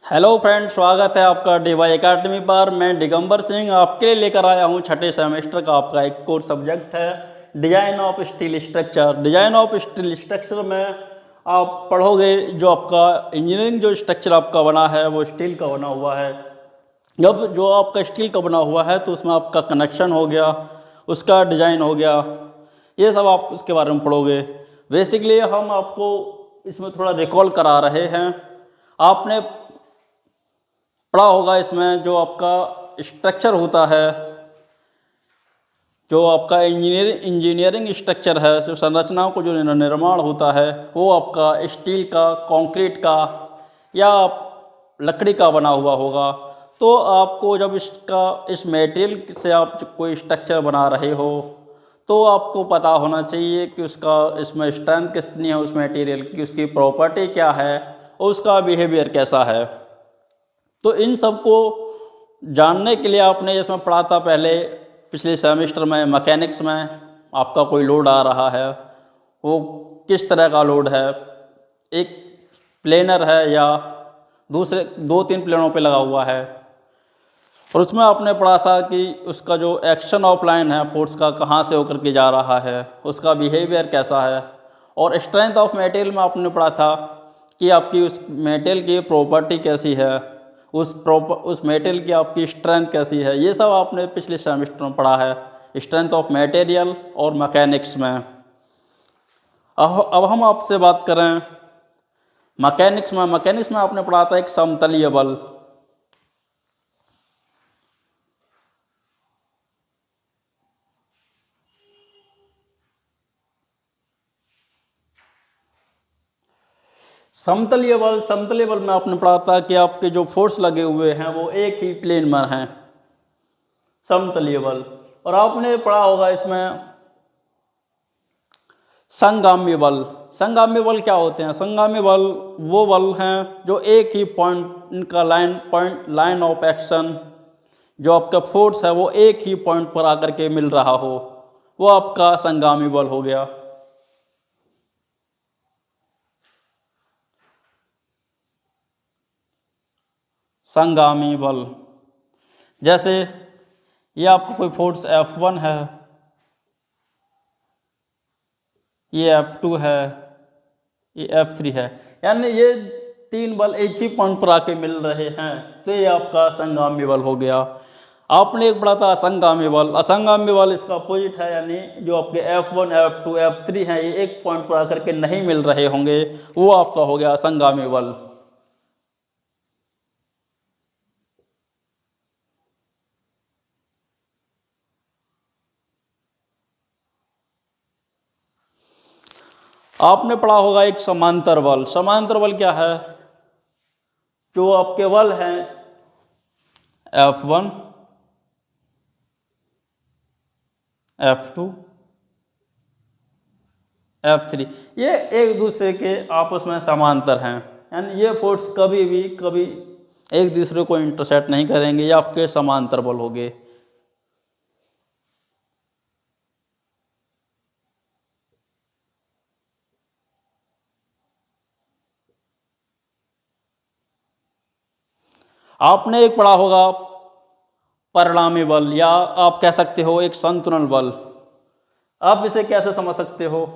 Hello friend, स्वागत है आपका डीवाई एकेडमी पर। मैं दिगंबर सिंह आपके लिए लेकर आया हूं छठे सेमेस्टर का आपका एक कोर्स सब्जेक्ट है design of steel structure. Design of steel structure में आप पढ़ोगे जो आपका इंजीनियरिंग जो स्ट्रक्चर आपका बना है वो स्टील का बना हुआ है। जब जो आपका स्टील का बना हुआ है तो उसमें आपका कनेक्शन हो गया, उसका डिज़ाइन हो गया, ये सब आप उसके बारे में पढ़ोगे। बेसिकली हम आपको इसमें थोड़ा रिकॉल करा रहे हैं। आपने पढ़ा होगा इसमें जो आपका स्ट्रक्चर होता है, जो आपका इंजीनियरिंग स्ट्रक्चर है, जो संरचनाओं को जो निर्माण होता है वो आपका स्टील का, कंक्रीट का या लकड़ी का बना हुआ होगा। तो आपको जब इस मटेरियल से आप कोई स्ट्रक्चर बना रहे हो तो आपको पता होना चाहिए कि उसका इसमें स्ट्रेंथ कितनी है, उस मटेरियल की, उसकी प्रॉपर्टी क्या है और उसका बिहेवियर कैसा है। तो इन सब को जानने के लिए आपने इसमें पढ़ा था पहले पिछले सेमेस्टर में मैकेनिक्स में। आपका कोई लोड आ रहा है, वो किस तरह का लोड है, एक प्लेनर है या दूसरे 2-3 प्लेनों पे लगा हुआ है। और उसमें आपने पढ़ा था कि उसका जो एक्शन ऑफ लाइन है फोर्स का, कहाँ से होकर के जा रहा है, उसका बिहेवियर कैसा है। और स्ट्रेंथ ऑफ मटेरियल में आपने पढ़ा था कि आपकी उस मटेरियल की प्रॉपर्टी कैसी है, उस मटेरियल की आपकी स्ट्रेंथ कैसी है। ये सब आपने पिछले सेमेस्टर में पढ़ा है स्ट्रेंथ ऑफ मटेरियल और मैकेनिक्स में। अब हम आपसे बात करें मैकेनिक्स में। मैकेनिक्स में आपने पढ़ा था एक समतलीय बल। समतलीय बल में आपने पढ़ा था कि आपके जो फोर्स लगे हुए हैं वो एक ही प्लेन में हैं, समतलीय बल। और आपने पढ़ा होगा इसमें संगामी बल। संगामी बल क्या होते हैं? संगामी बल वो बल हैं जो एक ही पॉइंट, इनका लाइन ऑफ एक्शन, जो आपका फोर्स है वो एक ही पॉइंट पर आकर के मिल रहा हो, वो आपका संगामी बल हो गया। संगामी बल जैसे ये आपका कोई फोर्स F1 है, ये F2 है, ये F3 है, यानी ये 3 बल एक ही पॉइंट पर आके मिल रहे हैं, तो ये आपका संगामी बल हो गया। आपने एक पढ़ा था असंगामी बल। असंगामी बल इसका अपोजिट है, यानी जो आपके F1, F2, F3 हैं ये एक पॉइंट पर आकर के नहीं मिल रहे होंगे, वो आपका हो गया असंगामी बल। आपने पढ़ा होगा एक समांतर बल। समांतर बल क्या है? जो आपके बल हैं F1, F2, F3, ये एक दूसरे के आपस में समांतर हैं, यानी ये फोर्स कभी एक दूसरे को इंटरसेक्ट नहीं करेंगे, ये आपके समांतर बल हो गए। आपने एक पढ़ा होगा परिणामी बल, या आप कह सकते हो एक संतुलन बल। आप इसे कैसे समझ सकते हो?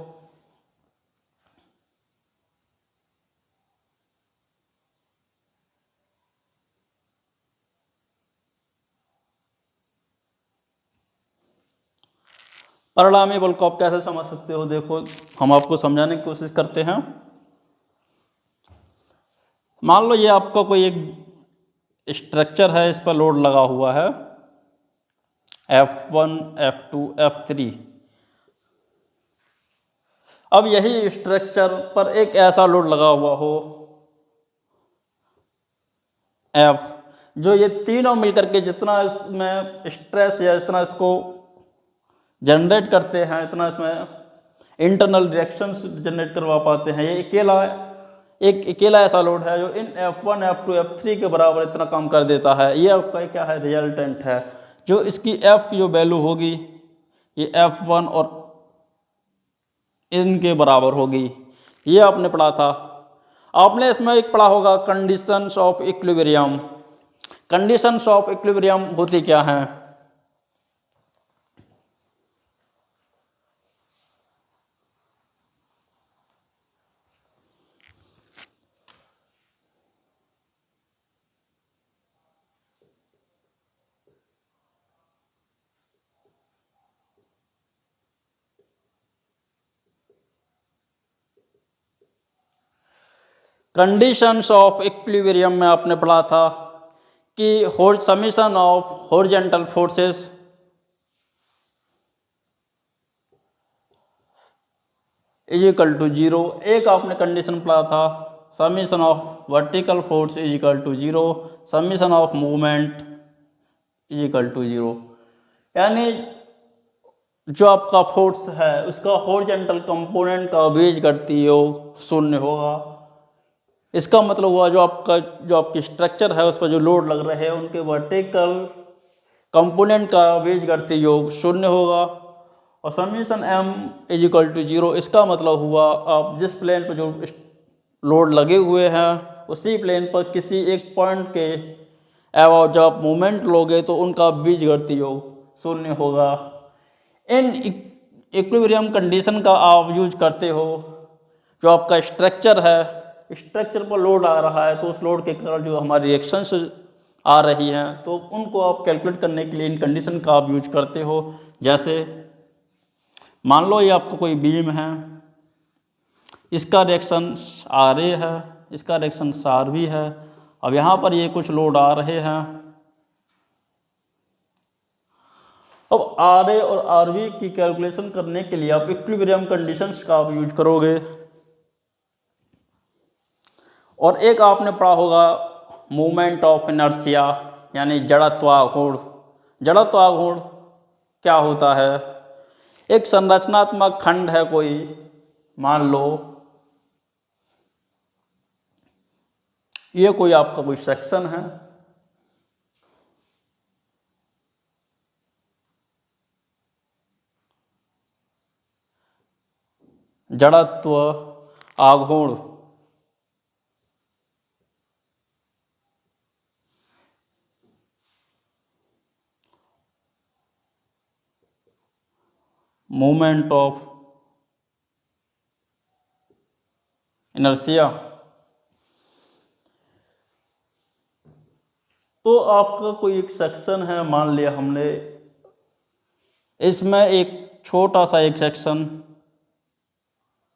परिणामी बल को आप कैसे समझ सकते हो? देखो, हम आपको समझाने की कोशिश करते हैं। मान लो ये आपका कोई एक स्ट्रक्चर है, इस पर लोड लगा हुआ है F1, F2, F3। अब यही स्ट्रक्चर पर एक ऐसा लोड लगा हुआ हो F, जो ये तीनों मिलकर के जितना इसमें स्ट्रेस या जितना इसको जनरेट करते हैं, इतना इसमें इंटरनल रिएक्शंस जनरेट करवा पाते हैं, ये अकेला ऐसा लोड है जो इन F1, F2, F3 के बराबर इतना काम कर देता है। ये आपका क्या है? रिजल्टेंट है। जो इसकी F की जो वैल्यू होगी ये F1 और इनके बराबर होगी, ये आपने पढ़ा था। आपने इसमें एक पढ़ा होगा conditions of equilibrium. Conditions of equilibrium होती क्या हैं? कंडीशंस ऑफ इक्विलिब्रियम में आपने पढ़ा था कि summation of horizontal forces is equal to zero. एक आपने कंडीशन पढ़ा था summation of vertical force is equal to zero, summation of movement is equal to zero. यानी जो आपका फोर्स है उसका हॉरिजॉन्टल कंपोनेंट का बीजगणितीय योग शून्य होगा। इसका मतलब हुआ जो आपकी स्ट्रक्चर है उस पर जो लोड लग रहे हैं उनके वर्टिकल कंपोनेंट का बीजगणितीय योग शून्य होगा। और summation m is equal to zero, इसका मतलब हुआ आप जिस प्लेन पर जो लोड लगे हुए हैं उसी प्लेन पर किसी एक पॉइंट के अबाउट जब आप मूवमेंट लोगे तो उनका बीजगणितीय योग शून्य होगा। इन इक्विलिब्रियम कंडीशन का आप यूज करते हो। जो आपका स्ट्रक्चर है, स्ट्रक्चर पर लोड आ रहा है तो उस लोड के कारण जो हमारी रिएक्शंस आ रही हैं तो उनको आप कैलकुलेट करने के लिए इन कंडीशन का आप यूज करते हो। जैसे मान लो ये आपको कोई बीम है, इसका रिएक्शन आर ए है, इसका रिएक्शन आर बी है। अब यहाँ पर ये कुछ लोड आ रहे हैं। अब आर ए और आर बी की कैलकुलेशन करने के लिए आप इक्विलिब्रियम कंडीशंस का आप यूज करोगे। और एक आपने पढ़ा होगा मूवमेंट ऑफ इनर्शिया यानी जड़त्वाघूर्ण। जड़त्वाघूर्ण क्या होता है? एक संरचनात्मक खंड है कोई, मान लो ये कोई आपका कोई सेक्शन है, जड़त्व आघूर्ण मूवमेंट ऑफ इनर्शिया। तो आपका कोई एक सेक्शन है, मान लिया हमने, इसमें एक छोटा सा एक सेक्शन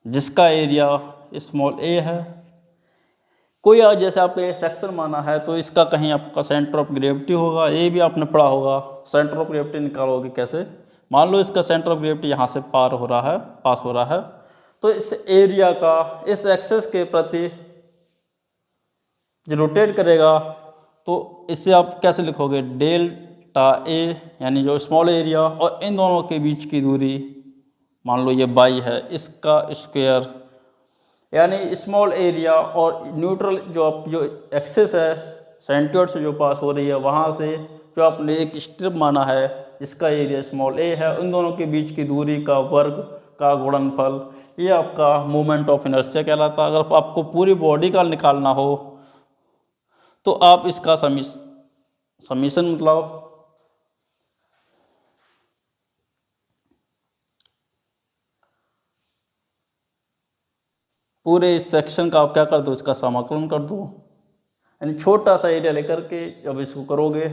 जिसका एरिया स्मॉल ए है। कोई जैसे आपने सेक्शन माना है तो इसका कहीं आपका सेंटर ऑफ ग्रेविटी होगा। ये भी आपने पढ़ा होगा, सेंटर ऑफ ग्रेविटी निकालोगे कैसे। मान लो इसका सेंटर ऑफ ग्रेविटी यहाँ से पास हो रहा है तो इस एरिया का इस एक्सेस के प्रति जो रोटेट करेगा तो इससे आप कैसे लिखोगे, डेल्टा ए यानी जो स्मॉल एरिया और इन दोनों के बीच की दूरी मान लो ये बाई है, इसका स्क्वायर यानी स्मॉल एरिया और न्यूट्रल जो एक्सेस है सेंटर से जो पास हो रही है वहाँ से जो आपने एक स्ट्रिप माना है जिसका एरिया स्मॉल ए है, उन दोनों के बीच की दूरी का वर्ग का गुणनफल, ये आपका मोमेंट ऑफ इनर्शिया कहलाता है। अगर आपको पूरी बॉडी का निकालना हो तो आप इसका समीशन मतलब पूरे इस सेक्शन का आप क्या कर दो, इसका समाकलन कर दो। यानी छोटा सा एरिया लेकर के जब इसको करोगे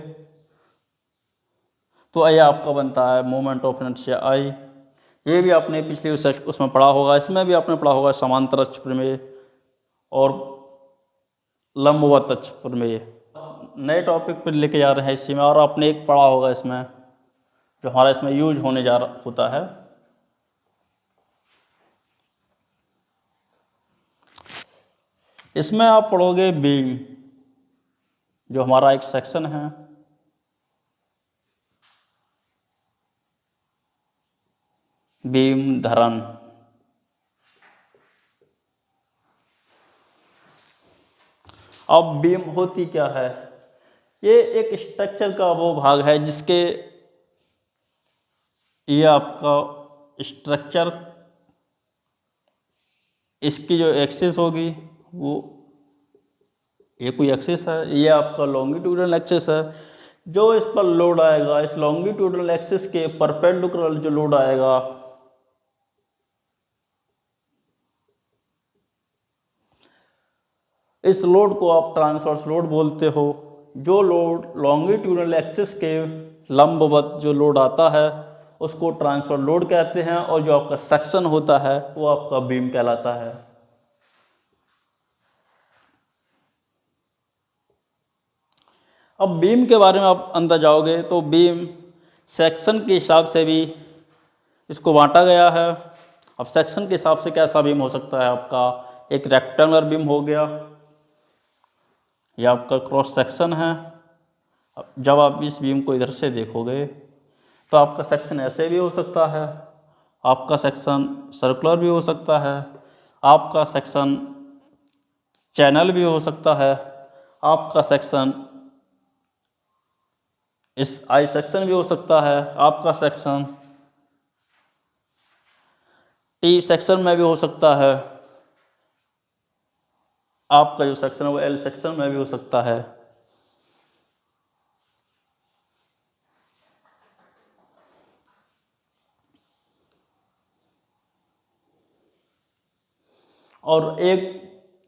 तो यह आपका बनता है मोमेंट ऑफ इनर्शिया आई। ये भी आपने पिछले उसमें पढ़ा होगा। इसमें भी आपने पढ़ा होगा समांतर अक्ष प्रमेय और लंबवत अक्ष प्रमेय। नए टॉपिक पर लेके जा रहे हैं इसी में, और आपने एक पढ़ा होगा इसमें जो हमारा इसमें यूज होने जा रहा होता है। इसमें आप पढ़ोगे बीम, जो हमारा एक सेक्शन है, बीम धरण। अब बीम होती क्या है? ये एक स्ट्रक्चर का वो भाग है जिसके ये आपका स्ट्रक्चर, इसकी जो एक्सिस होगी वो ये कोई एक्सिस है, ये आपका लॉन्गिट्यूडनल एक्सिस है। जो इस पर लोड आएगा, इस लॉन्गिट्यूडनल एक्सिस के परपेंडिकुलर जो लोड आएगा, इस लोड को आप ट्रांसवर्स लोड बोलते हो। जो लोड लॉन्गिट्यूडनल एक्सिस के लंबवत जो लोड आता है उसको ट्रांसफर लोड कहते हैं, और जो आपका सेक्शन होता है वो आपका बीम कहलाता है। अब बीम के बारे में आप अंदर जाओगे तो बीम सेक्शन के हिसाब से भी इसको बांटा गया है। अब सेक्शन के हिसाब से कैसा बीम हो सकता है आपका, एक रेक्टेंगुलर बीम हो गया, यह आपका क्रॉस सेक्शन है। अब जब आप इस बीम को इधर से देखोगे तो आपका सेक्शन ऐसे भी हो सकता है, आपका सेक्शन सर्कुलर भी हो सकता है, आपका सेक्शन चैनल भी हो सकता है, आपका सेक्शन इस आई सेक्शन भी हो सकता है, आपका सेक्शन टी सेक्शन में भी हो सकता है, आपका जो सेक्शन है वो एल सेक्शन में भी हो सकता है। और एक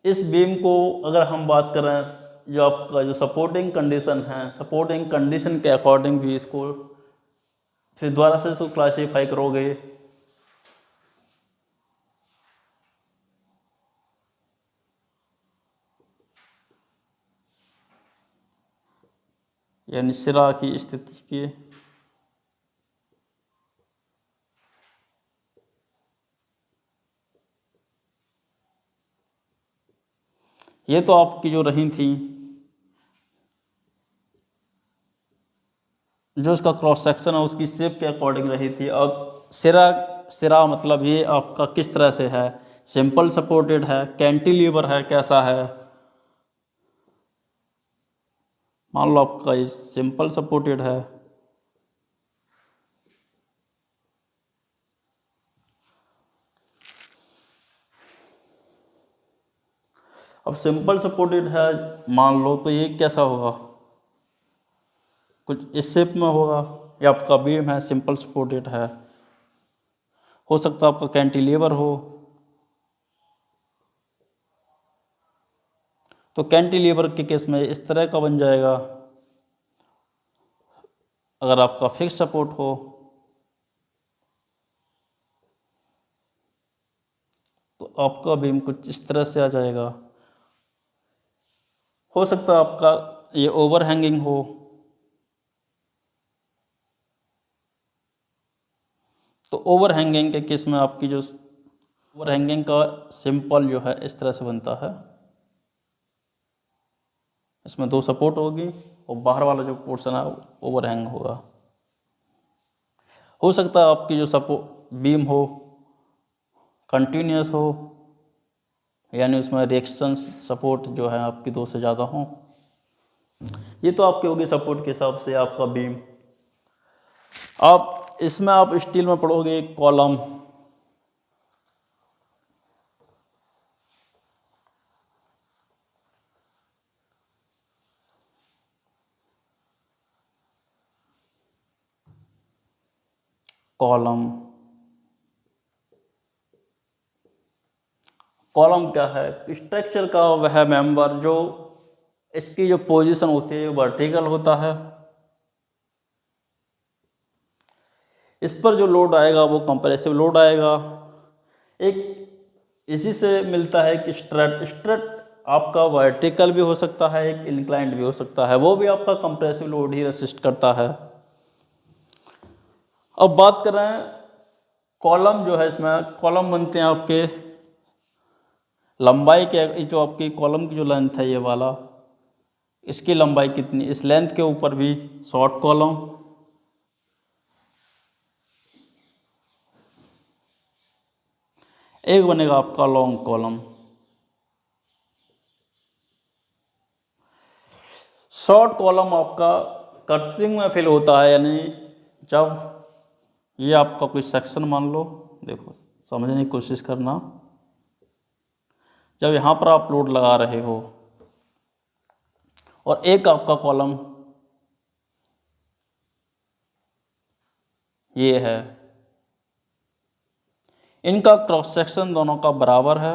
इस बीम को अगर हम बात करें, जो आपका जो सपोर्टिंग कंडीशन है, सपोर्टिंग कंडीशन के अकॉर्डिंग भी इसको फिर दोबारा से इसको क्लासीफाई करोगे। यानी सिरा की स्थिति की ये तो आपकी जो रही थी, जो इसका क्रॉस सेक्शन है उसकी शेप के अकॉर्डिंग रही थी। अब सिरा, सिरा मतलब ये आपका किस तरह से है, सिंपल सपोर्टेड है, कैंटिलीवर है, कैसा है। मान लो आपका ये सिंपल सपोर्टेड है, अब सिंपल सपोर्टेड है मान लो, तो ये कैसा होगा, कुछ इस शेप में होगा। ये आपका बीम है, सिंपल सपोर्टेड है, हो सकता है आपका कैंटिलीवर हो, तो कैंटिलीवर के केस में इस तरह का बन जाएगा। अगर आपका फिक्स सपोर्ट हो तो आपका बीम कुछ इस तरह से आ जाएगा। हो सकता है आपका ये ओवर हैंगिंग हो, तो ओवर हैंगिंग के केस में आपकी जो ओवर हैंगिंग का सिंपल जो है इस तरह से बनता है, इसमें दो सपोर्ट होगी और बाहर वाला जो पोर्शन है ओवर हैंग होगा। हो सकता है आपकी जो सपोर्ट बीम हो कंटिन्यूस हो, यानी उसमें रिएक्शन सपोर्ट जो है आपकी दो से ज़्यादा हो। ये तो आपकी होगी सपोर्ट के हिसाब से आपका बीम। आप इसमें आप स्टील में पढ़ोगे कॉलम, कॉलम, कॉलम क्या है, स्ट्रक्चर का वह मेंबर जो इसकी जो पोजीशन होती है वर्टिकल होता है, इस पर जो लोड आएगा वो कंप्रेसिव लोड आएगा। एक इसी से मिलता है कि स्ट्रट, स्ट्रट आपका वर्टिकल भी हो सकता है, एक इंक्लाइंड भी हो सकता है, वो भी आपका कंप्रेसिव लोड ही रेसिस्ट करता है। अब बात करें कॉलम जो है, इसमें कॉलम बनते हैं आपके लंबाई के, जो आपकी कॉलम की जो लेंथ है ये वाला, इसकी लंबाई कितनी, इस लेंथ के ऊपर भी शॉर्ट कॉलम, एक बनेगा आपका लॉन्ग कॉलम। शॉर्ट कॉलम आपका कर्सिंग में फिल होता है, यानी जब ये आपका कोई सेक्शन मान लो, देखो समझने की कोशिश करना, जब यहाँ पर आप लोड लगा रहे हो और एक आपका कॉलम ये है, इनका क्रॉस सेक्शन दोनों का बराबर है,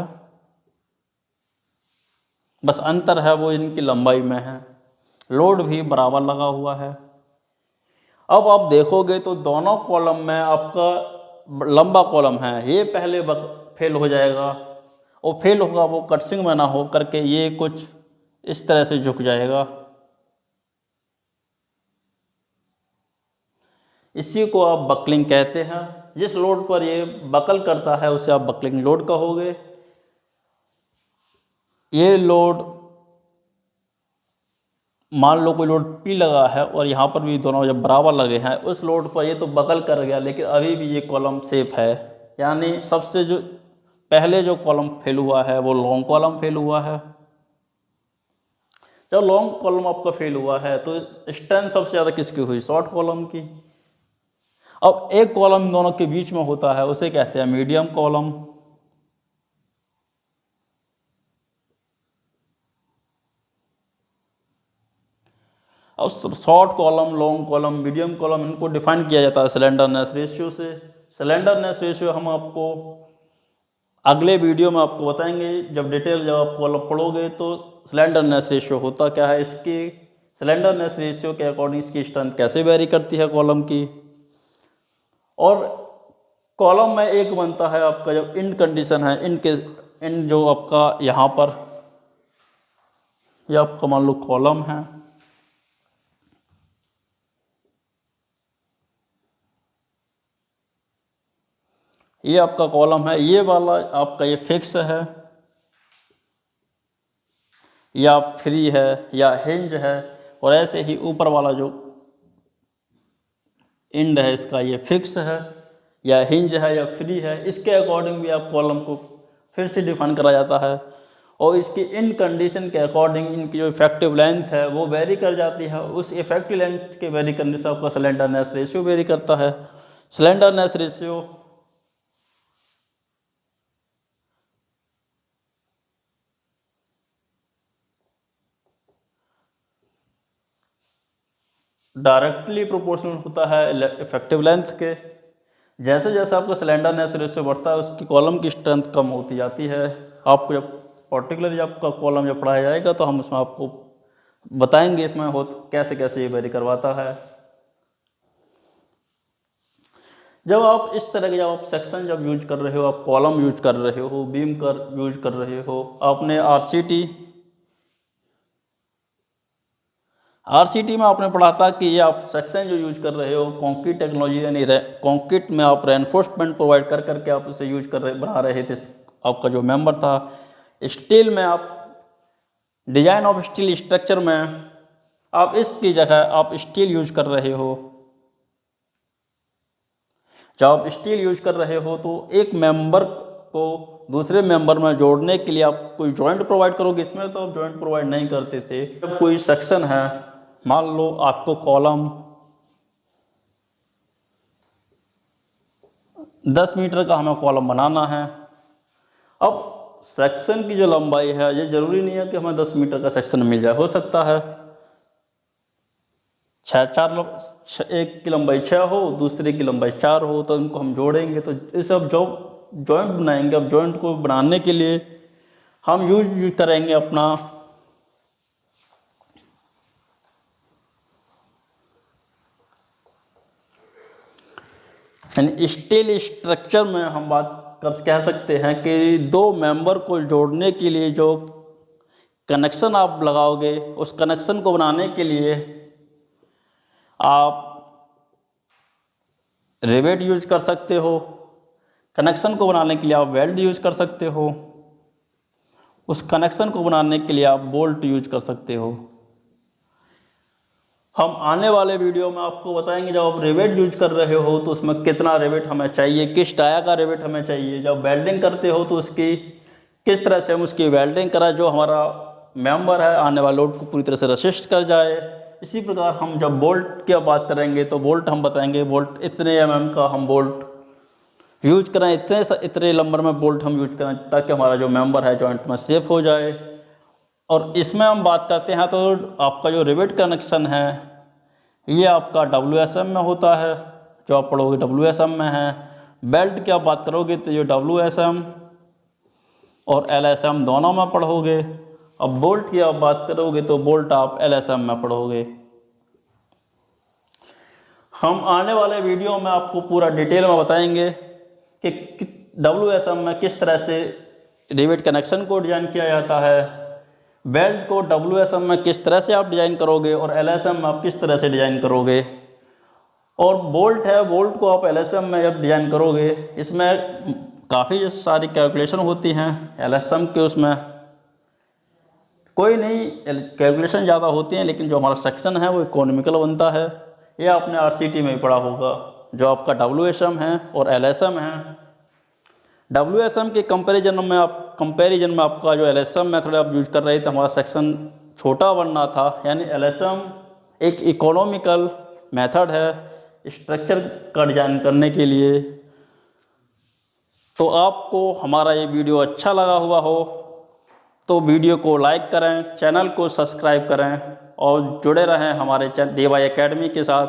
बस अंतर है वो इनकी लंबाई में है, लोड भी बराबर लगा हुआ है। अब आप देखोगे तो दोनों कॉलम में आपका लंबा कॉलम है, ये पहले फेल हो जाएगा और फेल होगा वो कटसिंग में ना हो करके ये कुछ इस तरह से झुक जाएगा। इसी को आप बकलिंग कहते हैं। जिस लोड पर ये बकल करता है उसे आप बकलिंग लोड कहोगे। ये लोड मान लो कोई लोड P लगा है और यहाँ पर भी दोनों जब बराबर लगे हैं, उस लोड पर ये तो बकल कर गया लेकिन अभी भी ये कॉलम सेफ है, यानी सबसे जो पहले जो कॉलम फेल हुआ है वो लॉन्ग कॉलम फेल हुआ है। जब लॉन्ग कॉलम आपका फेल हुआ है तो स्ट्रेंथ सबसे ज़्यादा किसकी हुई? शॉर्ट कॉलम की। अब एक कॉलम दोनों के बीच में होता है उसे कहते हैं मीडियम कॉलम। अब short column, long column, medium column, इनको डिफाइन किया जाता है स्लेंडरनेस रेशियो से। स्लेंडरनेस रेशियो हम आपको अगले वीडियो में आपको बताएंगे, जब डिटेल जब आप कॉलम पढ़ोगे तो स्लेंडरनेस रेशियो होता क्या है, इसकी स्लेंडरनेस रेशियो के अकॉर्डिंग इसकी स्ट्रेंथ कैसे वेरी करती है कॉलम की। और कॉलम में एक बनता है आपका जब इन कंडीशन है, इन जो आपका यहाँ पर यह आपका मान लो कॉलम है, ये आपका कॉलम है, ये वाला आपका ये फिक्स है या फ्री है या हिंज है, और ऐसे ही ऊपर वाला जो एंड है इसका ये फिक्स है या हिंज है या फ्री है। इसके अकॉर्डिंग भी आप कॉलम को फिर से डिफाइन करा जाता है और इसकी इन कंडीशन के अकॉर्डिंग इनकी जो इफेक्टिव लेंथ है वो वेरी कर जाती है। उस इफेक्टिव लेंथ के वेरी करने से आपका स्लेंडरनेस रेशियो वेरी करता है। स्लेंडरनेस रेशियो डायरेक्टली प्रोपोर्शनल होता है इफेक्टिव लेंथ के। जैसे जैसे आपका स्लेंडरनेस रेशियो बढ़ता है उसकी कॉलम की स्ट्रेंथ कम होती जाती है। आपको जब पर्टिकुलरली आपका कॉलम जब पढ़ाया जाएगा तो हम उसमें आपको बताएंगे इसमें हो कैसे कैसे ये वेरी करवाता है। जब आप इस तरह के जब आप सेक्शन जब यूज कर रहे हो, आप कॉलम यूज कर रहे हो, बीम कर यूज कर रहे हो, आपने आरसीटी में आपने पढ़ा था कि ये आप सेक्शन जो यूज कर रहे हो कंक्रीट टेक्नोलॉजी यानी कंक्रीट में आप रेनफोर्समेंट प्रोवाइड कर करके आप उसे यूज कर रहे बना रहे थे। आपका जो मेंबर था स्टील में, आप डिजाइन ऑफ स्टील स्ट्रक्चर में आप इसकी जगह आप स्टील यूज कर रहे हो। जब आप स्टील यूज कर रहे हो तो एक मेंबर को दूसरे मेंबर में जोड़ने के लिए आप कोई जॉइंट प्रोवाइड करोगे। इसमें तो आप जॉइंट प्रोवाइड नहीं करते थे। जब कोई सेक्शन है, मान लो आपको कॉलम 10 मीटर का हमें कॉलम बनाना है। अब सेक्शन की जो लंबाई है ये जरूरी नहीं है कि हमें 10 मीटर का सेक्शन मिल जाए, हो सकता है एक की लंबाई 6 हो, दूसरे की लंबाई 4 हो, तो इनको हम जोड़ेंगे तो इस अब जो जॉइंट बनाएंगे। अब जॉइंट को बनाने के लिए हम यूज करेंगे अपना यानी स्टील स्ट्रक्चर में हम बात कह सकते हैं कि दो मेंबर को जोड़ने के लिए जो कनेक्शन आप लगाओगे उस कनेक्शन को बनाने के लिए आप रिवेट यूज कर सकते हो। कनेक्शन को बनाने के लिए आप वेल्ड यूज कर सकते हो। उस कनेक्शन को बनाने के लिए आप बोल्ट यूज कर सकते हो। हम आने वाले वीडियो में आपको बताएंगे जब आप रिवेट यूज कर रहे हो तो उसमें कितना रिवेट हमें चाहिए, किस टाया का रिवेट हमें चाहिए। जब वेल्डिंग करते हो तो उसकी किस तरह से हम उसकी वेल्डिंग करा जो हमारा मेंबर है आने वाले लोड को पूरी तरह से रेसिस्ट कर जाए। इसी प्रकार हम जब बोल्ट की बात करेंगे तो बोल्ट हम बताएंगे बोल्ट इतने mm का हम बोल्ट यूज करें, इतने नंबर में बोल्ट हम यूज करें ताकि हमारा जो मेंबर है जॉइंट में सेफ हो जाए। और इसमें हम बात करते हैं तो आपका जो रिवेट कनेक्शन है ये आपका WSM में होता है, जो आप पढ़ोगे WSM में है। बेल्ट की आप बात करोगे तो ये WSM और LSM दोनों में पढ़ोगे। अब बोल्ट की आप बात करोगे तो बोल्ट आप LSM में पढ़ोगे। हम आने वाले वीडियो में आपको पूरा डिटेल में बताएंगे कि WSM में किस तरह से रिवेट कनेक्शन को डिज़ाइन किया जाता है, बेल्ट को WSM में किस तरह से आप डिज़ाइन करोगे और LSM में आप किस तरह से डिज़ाइन करोगे, और बोल्ट है, बोल्ट को आप LSM में जब डिज़ाइन करोगे इसमें काफ़ी सारी कैलकुलेशन होती हैं। LSM के उसमें कोई नहीं कैलकुलेशन ज़्यादा होती हैं, लेकिन जो हमारा सेक्शन है वो इकोनॉमिकल बनता है। ये आपने RCT में ही पढ़ा होगा। जो आपका WSM है और LSM है, WSM के कंपैरिजन में आपका जो LSM मेथड आप यूज कर रहे थे, हमारा सेक्शन छोटा बनना था। यानी LSM एक इकोनॉमिकल मेथड है स्ट्रक्चर का डिज़ाइन करने के लिए। तो आपको हमारा ये वीडियो अच्छा लगा हुआ हो तो वीडियो को लाइक करें, चैनल को सब्सक्राइब करें और जुड़े रहें हमारे DY एकेडमी के साथ।